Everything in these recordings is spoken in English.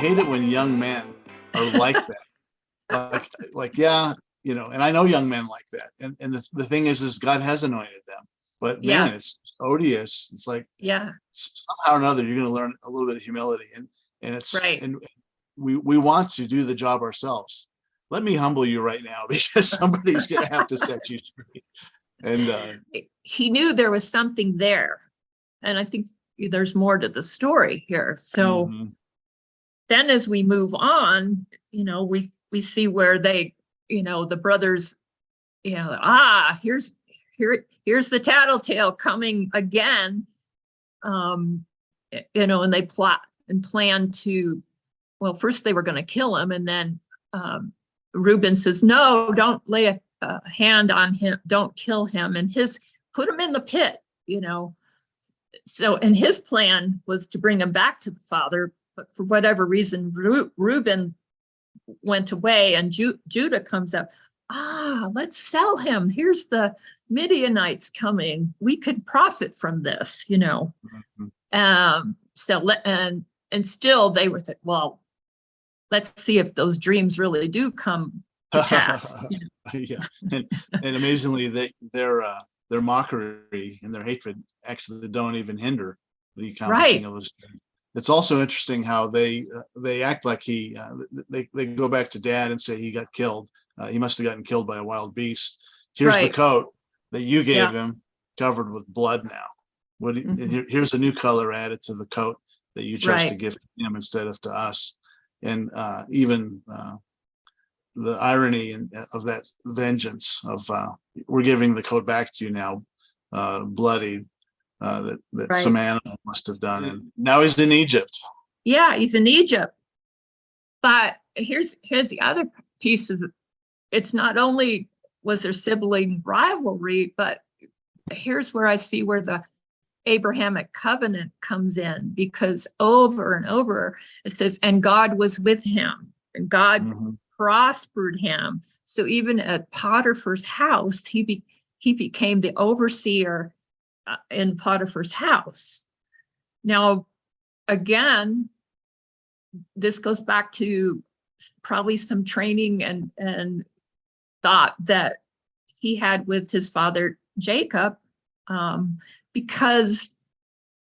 hate it when young men are like that. Yeah, and I know young men like that. And the thing is God has anointed them. But man, it's odious. It's like somehow or another you're going to learn a little bit of humility, and we want to do the job ourselves. Let me humble you right now, because somebody's going to have to set you free. And he knew there was something there, and I think there's more to the story here. So then, as we move on, we see where they, the brothers, here's the tattletale coming again, and they plot and plan to, well, first they were going to kill him, and then Reuben says, no, don't lay a hand on him, don't kill him, and put him in the pit, So, and his plan was to bring him back to the father, but for whatever reason, Reuben went away, and Judah comes up. Let's sell him. Here's the Midianites coming. We could profit from this, and still they were thinking, well, let's see if those dreams really do come to pass. Yeah, and amazingly, their mockery and their hatred actually don't even hinder the accomplishing of those dreams. It's also interesting how they act like they go back to Dad and say he got killed. He must have gotten killed by a wild beast. Here's the coat that you gave him, covered with blood now. Here's a new color added to the coat that you chose to give to him instead of to us. And even the irony of that vengeance of we're giving the coat back to you now, bloodied, that some animal must have done. And now he's in Egypt. Yeah, he's in Egypt. But here's the other piece of it. It's not only was there sibling rivalry, but here's where I see where the Abrahamic covenant comes in, because over and over it says, and God was with him, and God prospered him. So even at Potiphar's house, he became the overseer in Potiphar's house. Now, again, this goes back to probably some training and thought that he had with his father Jacob, because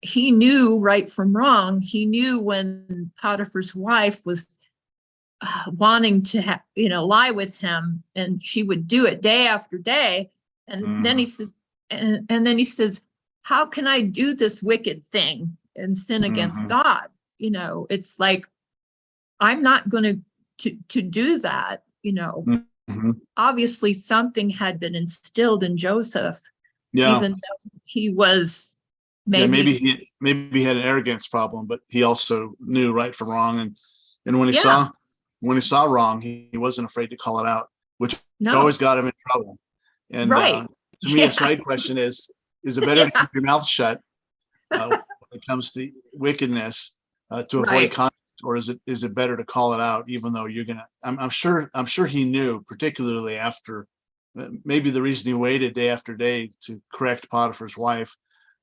he knew right from wrong. He knew when Potiphar's wife was wanting to lie with him, and she would do it day after day. And then he says, and then he says, how can I do this wicked thing and sin against God? It's like, I'm not going to do that. Obviously something had been instilled in Joseph, even though he was maybe he had an arrogance problem, but he also knew right from wrong. And when he saw wrong, he wasn't afraid to call it out, which always got him in trouble. And to me, a side question is it better to keep your mouth shut when it comes to wickedness to avoid conflict, or is it better to call it out, even though you're gonna? I'm sure he knew, particularly after maybe the reason he waited day after day to correct Potiphar's wife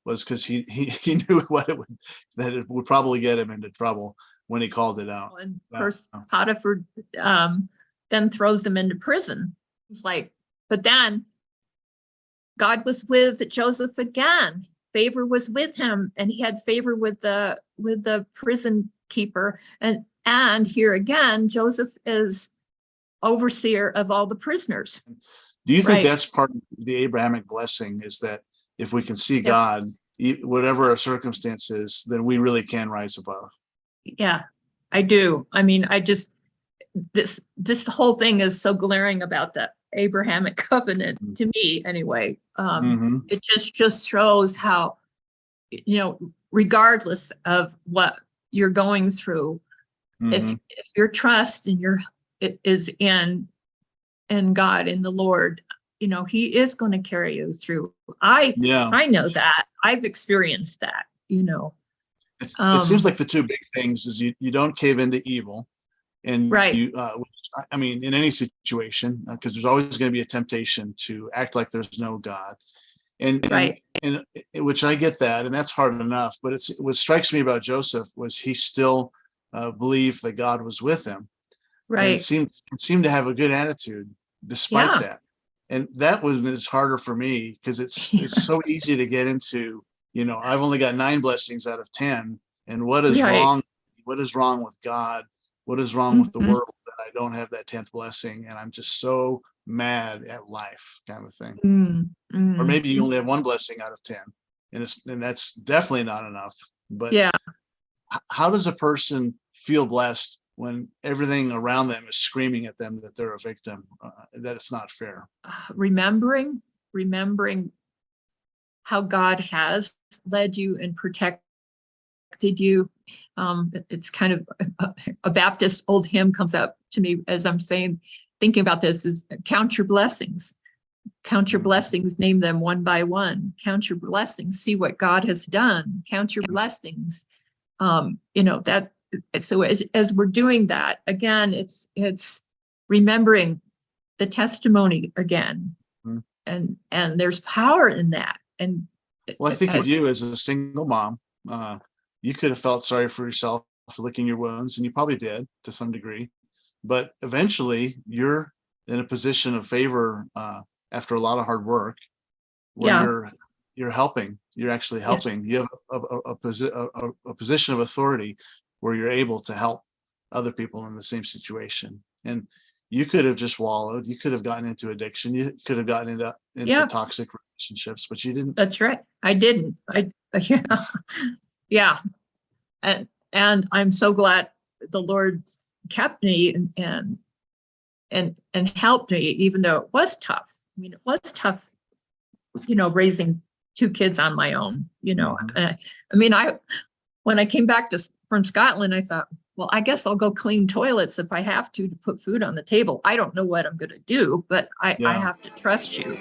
was because he knew that it would probably get him into trouble when he called it out. And first Potiphar then throws him into prison. It's like, but then God was with Joseph again. Favor was with him, and he had favor with the prison keeper. And here again, Joseph is overseer of all the prisoners. Do you think that's part of the Abrahamic blessing, is that if we can see God, whatever our circumstances, then we really can rise above? Yeah, I do. I mean, this whole thing is so glaring about the Abrahamic covenant to me anyway. It just shows how, regardless of what you're going through, if your trust and is in God, in the Lord, he is going to carry you through. I know that. I've experienced that, It seems like the two big things is you don't cave into evil, and you in any situation, because there's always going to be a temptation to act like there's no God, and which I get that, and that's hard enough. But what strikes me about Joseph was he still belief that God was with him, and Right. seemed to have a good attitude despite Yeah. that. And that was harder for me because it's so easy to get into, I've only got 9 blessings out of 10, and what is Right. wrong? What is wrong with God? What is wrong with the Mhm. world that I don't have that 10th blessing, and I'm just so mad at life, kind of thing. Mm, Or mm, maybe you only have 1 blessing out of 10, and that's definitely not enough. But yeah. how does a person feel blessed when everything around them is screaming at them that they're a victim, that it's not fair? Remembering how God has led you and protected you. It's kind of a Baptist old hymn comes up to me as I'm thinking about this, is count your blessings. Count your blessings, name them one by one. Count your blessings, see what God has done. Count your blessings. That, so as we're doing that, again, it's remembering the testimony again. Mhm. And there's power in that. And Well, I think of you as a single mom. You could have felt sorry for yourself for licking your wounds, and you probably did to some degree. But eventually, you're in a position of favor after a lot of hard work, where yeah, you're helping. You're actually yes, helping. You have a position of authority where you're able to help other people in the same situation. And you could have just wallowed. You could have gotten into addiction. You could have gotten into yeah, toxic relationships, but you didn't. that's right. I didn't. Yeah, yeah. And I'm so glad the Lord kept me and helped me, even though it was tough. I mean, it was tough, raising 2 kids on my own. Mhm. I mean, when I came back from Scotland, I thought, well, I guess I'll go clean toilets if I have to put food on the table. I don't know what I'm going to do, but I Yeah. have to trust you.